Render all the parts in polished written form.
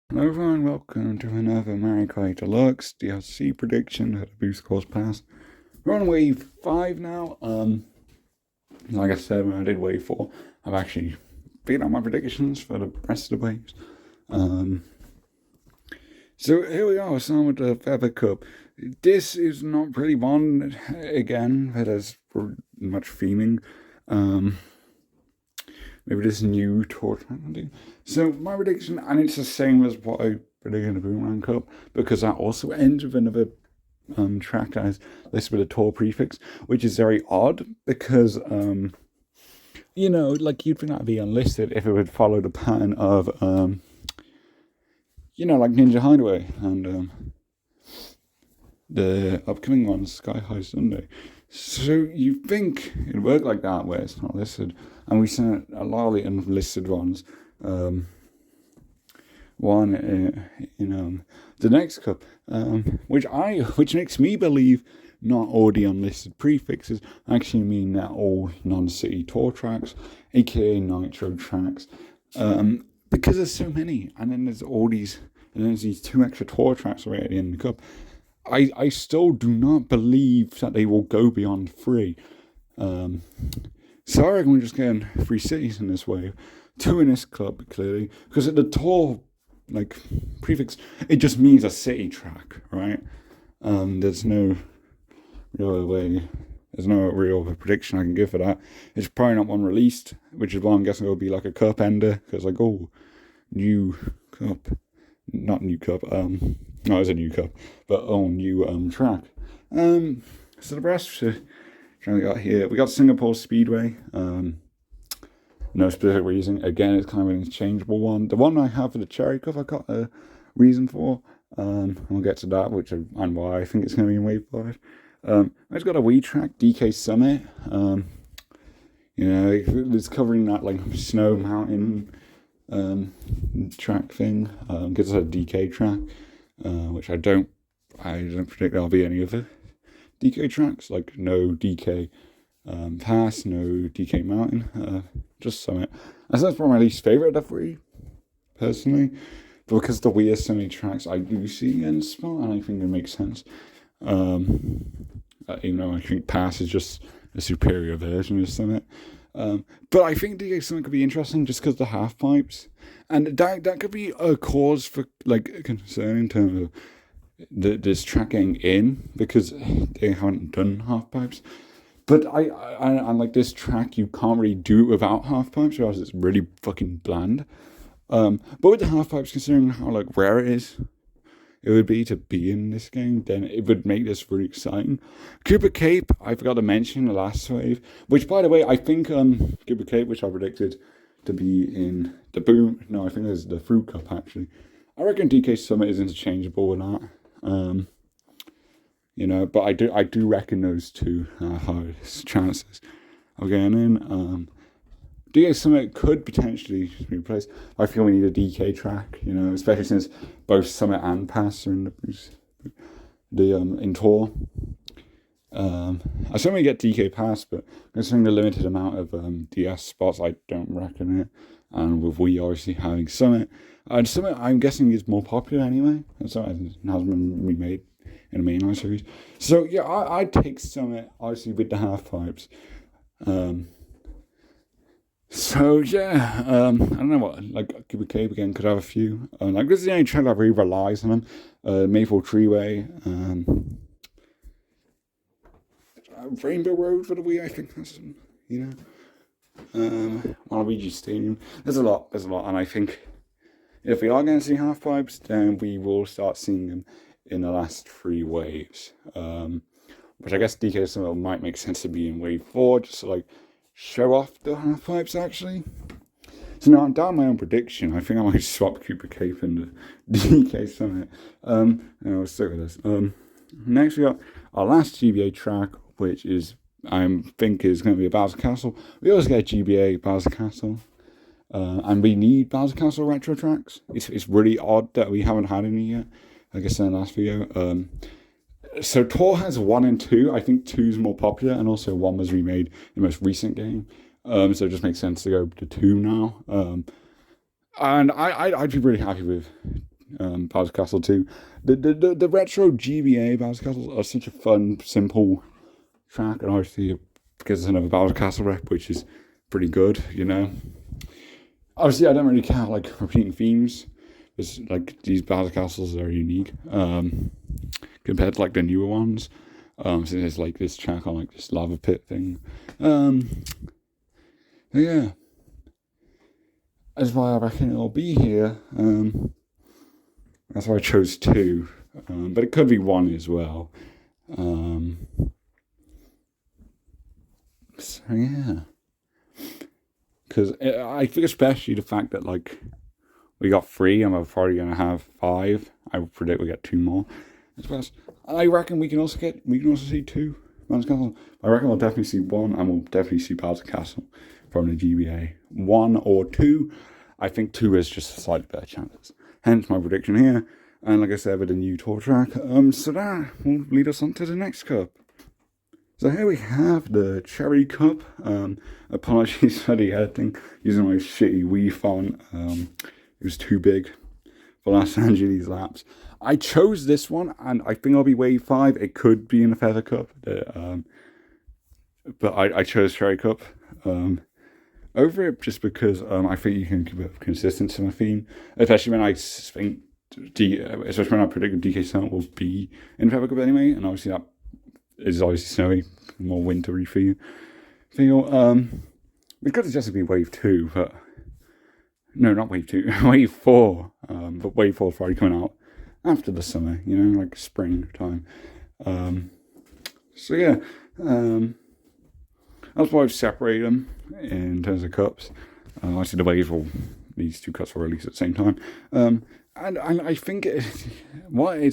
Hello everyone, welcome to another Maka Deluxe DLC prediction at the Boost Course Pass. We're on wave 5 now. Like I said when I did wave 4, I've actually beat out my predictions for the rest of the waves. So here we are, starting with the Feather Cup. This is not really one, again, that has much theming. Maybe this new tour track will do. So my prediction, and it's the same as what I predicted in the Boomerang Cup, because that also ends with another track that is listed with a tour prefix, which is very odd because like you'd think that'd be unlisted if it would follow the pattern of like Ninja Hideaway and the upcoming one, Sky High Sunday. So you think it'd work like that where it's not listed, and we sent a lot of the unlisted ones. One in the next cup, which makes me believe not all the unlisted prefixes actually mean that all non-city tour tracks, aka Nitro tracks, because there's so many, and then there's all these, and then there's these 2 extra tour tracks right at the end of the cup. I still do not believe that they will go beyond 3. So I reckon we're just getting 3 cities in this wave. 2 in this club, clearly. Because at the tour, prefix, it just means a city track, right? There's no real way, there's no real prediction I can give for that. It's probably not one released, which is why I'm guessing it'll be like a cup ender. Because new cup. Not new cup, no, it's a new cup, but new track. So the rest we got here, we got Singapore Speedway. No specific reason. Again, it's kind of an interchangeable one. The one I have for the Cherry Cup, I got a reason for. We'll get to that, and why I think it's going to be in Wave 5. I just got a wee track, DK Summit. It's covering that snow mountain track thing. Gives us a DK track, which I don't predict there'll be any other DK tracks, like no DK pass, no DK mountain, just Summit. That's probably my least favourite of the 3, personally, but because the weirdest so many tracks I do see in Spot, and I think it makes sense. Even though I think pass is just a superior version of Summit. But I think DK Summit could be interesting just because the half pipes, and that could be a cause for concern in terms of this track getting in, because they haven't done half pipes. But I like this track, you can't really do it without half pipes, because it's really fucking bland. But with the half pipes, considering how rare it is, it would be to be in this game, then it would make this really exciting. Cooper Cape, I forgot to mention the last wave, which, by the way, I think Cooper Cape, which I predicted to be in the Boom, no, I think it's the Fruit Cup, actually. I reckon DK Summit is interchangeable with that. But I do reckon those 2 have highest chances of getting in. DK Summit could potentially be replaced. I feel we need a DK track, especially since both Summit and Pass are in in tour. I certainly get DK Pass, but considering the limited amount of DS spots, I don't reckon it. And with we obviously having Summit, Summit I'm guessing is more popular anyway, so it hasn't been remade in the mainline series. So yeah, I'd take Summit obviously with the half pipes. So yeah, I don't know what, Cooper Cape again could have a few. This is the only track that really relies on them. Maple Treeway, Rainbow Road for the Wii, I think that's, Waluigi Stadium. There's a lot, and I think if we are going to see half pipes, then we will start seeing them in the last 3 waves. Which I guess DK Summit might make sense to be in wave 4, just to show off the half pipes actually. So now I'm down my own prediction. I think I might swap Cooper Cape and the DK Summit. I'll stick with this. Next we got our last GBA track, which is I think is going to be a Bowser Castle. We always get a GBA Bowser Castle, and we need Bowser Castle retro tracks. It's really odd that we haven't had any yet. I guess in the last video. So Tour has 1 and 2. I think 2 is more popular, and also 1 was remade in the most recent game. So it just makes sense to go to 2 now. And I'd be really happy with Bowser Castle 2. The retro GBA Bowser Castles are such a fun, simple track, and obviously it gives us another Bowser Castle rep, which is pretty good, Obviously, I don't really count like repeating themes. Because like these Bowser Castles are unique compared to like the newer ones. Since there's like this track on like this lava pit thing. Yeah. That's why I reckon it'll be here. That's why I chose 2. But it could be 1 as well. So yeah. Because I think especially the fact that like we got 3 and we're probably going to have 5. I predict we get 2 more. I reckon we can also see 2 Bowser Castle. I reckon we'll definitely see 1 and we'll definitely see Bowser Castle from the GBA. 1 or 2. I think 2 is just a slightly better chances. Hence my prediction here. And like I said, with a new tour track. So that will lead us on to the next cup. So here we have the Cherry Cup. Apologies for the editing using my shitty Wii font. It was too big for Los Angeles laps. I chose this one, and I think I'll be wave 5. It could be in the Feather Cup, but I chose Cherry Cup over it just because I think you can keep a consistency in a theme, especially when I think especially when I predict DK Summit will be in Feather Cup anyway, and obviously that is obviously snowy, more wintry feel. It could just be wave 2, but no, not wave 2, wave 4. But wave 4 is probably coming out after the summer, like springtime. So yeah, that's why I've separated them in terms of cups. Obviously, the waves these 2 cups will release at the same time. And I think it's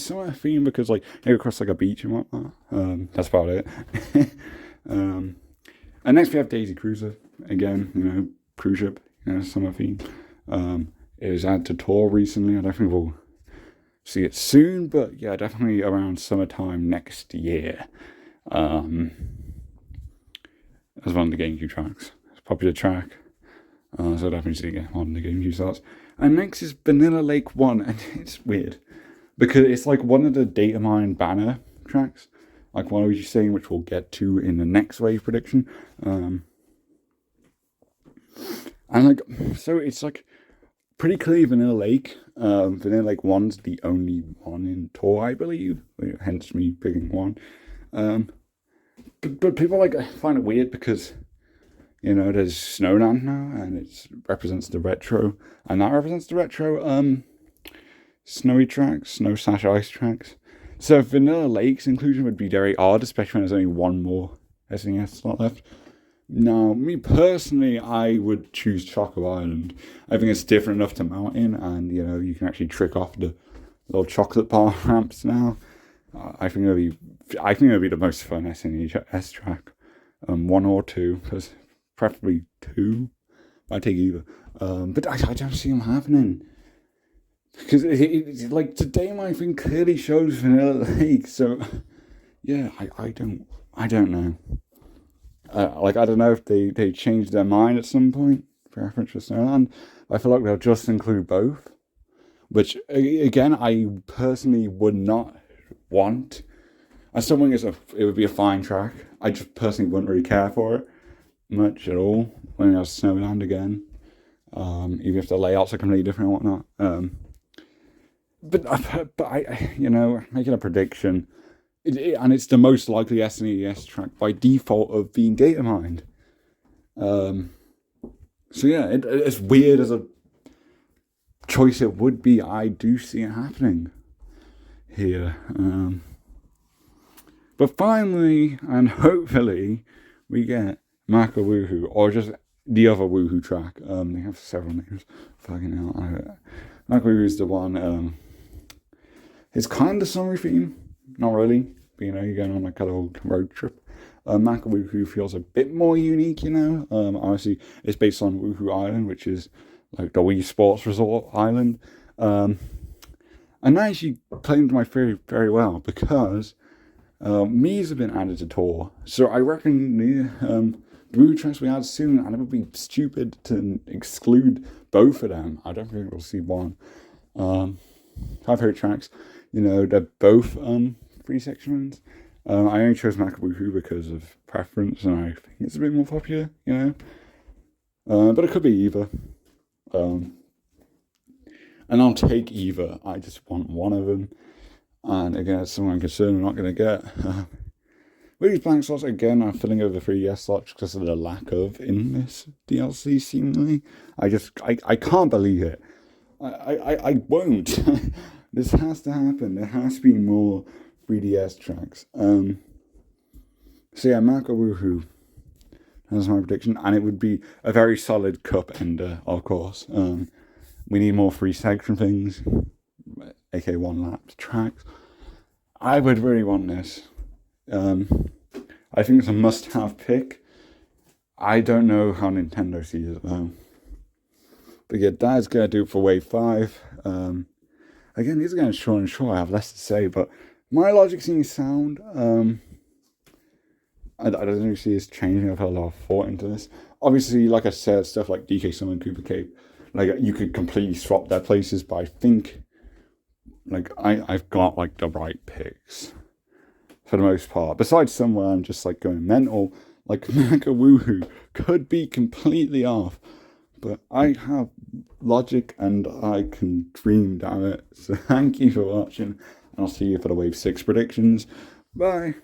somewhat a theme because like you're across like a beach and whatnot. That's about it. And next we have Daisy Cruiser again. Cruise ship. Summer theme. It was added to tour recently. I don't think we'll see it soon, but yeah, definitely around summertime next year. As one of the GameCube tracks. It's a popular track. So definitely see it on the GameCube starts. And next is Vanilla Lake 1, and it's weird because it's like one of the Datamine banner tracks, like what I was just saying, which we'll get to in the next wave prediction. And like, so it's like pretty clear Vanilla Lake. Vanilla Lake 1's the only one in tour, I believe, hence me picking 1. But people like find it weird because there's Snowland now, and it represents the retro, and that represents the retro snowy tracks, snow/ice tracks. So Vanilla Lake's inclusion would be very odd, especially when there's only 1 more SNES slot left. Now, me personally, I would choose Choco Island. I think it's different enough to Mountain, and you can actually trick off the little chocolate bar ramps now. I think it'll be the most fun SNES track. 1 or 2, because preferably 2. I'd take either. But I don't see them happening. Because it's like today my thing clearly shows Vanilla Lake, so yeah, I don't know. I don't know if they changed their mind at some point for reference to Snowland. I feel like they'll just include both, which again I personally would not want. I still think it would be a fine track. I just personally wouldn't really care for it much at all when it has Snowland again. Even if the layouts are completely different and whatnot. But I making a prediction, and it's the most likely SNES track by default of being data mined. So yeah, as weird as a choice it would be, I do see it happening here. But finally, and hopefully, we get Maka Wuhu, or just the other Wuhu track. They have several names. Fucking hell. Maka Wuhu is the one. It's kind of summer theme. Not really. But, you're going on like a little road trip. Maka Wuhu feels a bit more unique, Obviously, it's based on Wuhu Island, which is like the Wii Sports Resort Island. And that actually played into my theory very well because Mii's have been added to tour. So I reckon the Wuhu tracks we add soon, and it would be stupid to exclude both of them. I don't think we'll see one. Five favorite tracks. They're both free section ones. I only chose Maka Wuhu because of preference, and I think it's a bit more popular. But it could be either. And I'll take either. I just want one of them. And again, it's something I'm concerned I'm not going to get. With these blank slots, again, I'm filling over 3DS slots because of the lack of in this DLC, seemingly. I can't believe it. I won't. This has to happen. There has to be more 3DS tracks. So yeah, Maka Wuhu. That's my prediction. And it would be a very solid cup ender, of course. We need more free section things. aka one lap tracks. I would really want this. I think it's a must-have pick. I don't know how Nintendo sees it though. But yeah, that's going to do it for Wave 5. Again, these are getting short and short. I have less to say, but my logic seems sound. I don't really see this changing. I've had a lot of thought into this. Obviously, like I said, stuff like DK Summon, Cooper Cape, like you could completely swap their places, but I think like I've got like the right picks for the most part. Besides somewhere I'm just like going mental, like Maka Wuhu could be completely off. But I have logic and I can dream, damn it. So thank you for watching, and I'll see you for the Wave 6 predictions. Bye.